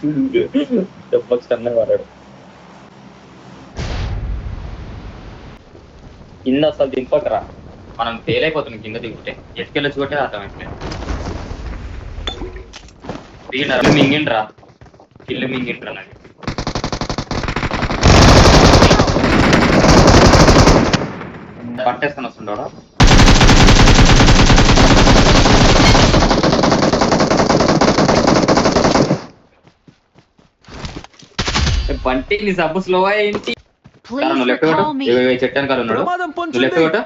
దెబ్బకి స్టన్ పడాడు. కింద అసలు దింపకరా, మనం తేలైపోతున్నాం కింద దిగుతే. ఎత్తుకెళ్ళొచ్చు కొట్టే అర్థమైపోయింది. మింగిండ్రా, కిల్లు మింగిండ్రా నాకు. పట్టేసుకొని వస్తుండవాడా? బంటి నీ సబ్బు స్లో ఏంటి? లెఫ్ట్ కొట్టు, చెట్టాను కాదు ఉన్నాడు. నువ్వు లెఫ్ట్ కొట్టు,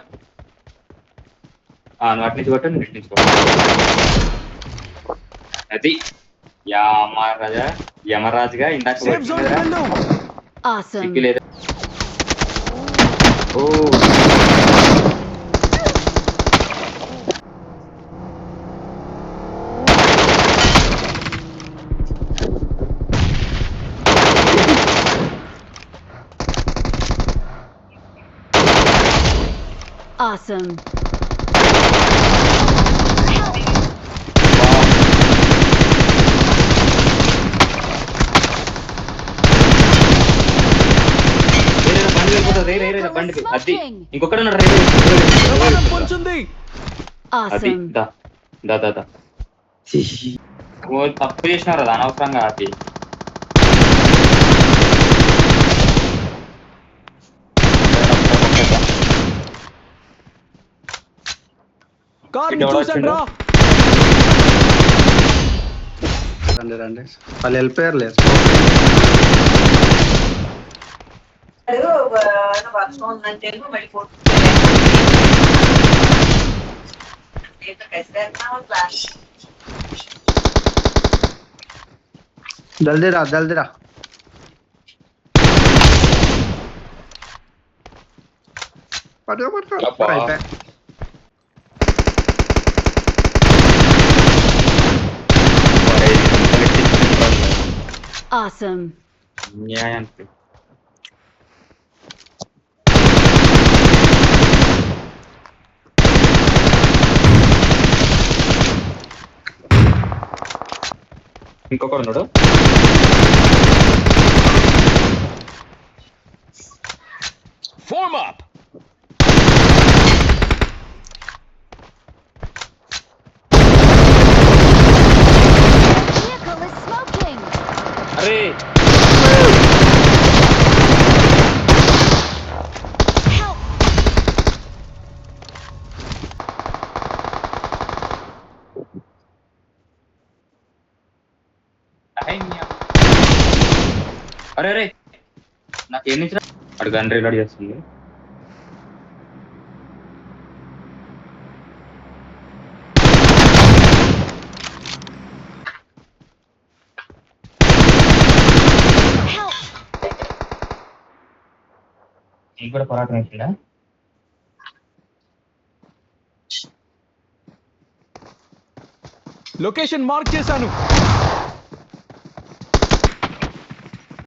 నువ్వు అటు నుంచి కొట్టు, నువ్వు ఇటు నుంచి కొట్టు. అది యమరాజుగా ఇందాక సిక్కు లేదు. ఓ Awesome. బండి అది ఇంకొకటి తప్పు చేసినారు అది అనవసరంగా. అది రండి వాళ్ళు వెళ్ళిపోయారు లేదు. జల్దీ రా పట్టుకో. Awesome. న్యాయానికి ఇంకొకడు ఉన్నాడు. Form up. Vehicle is smoking. అరే Help. అరే అరే నాకేం నుంచి అడు గన్ రీలోడ్ చేస్తుంది. నీకు కూడా పోరాటం వేసిందా? లొకేషన్ మార్క్ చేశాను.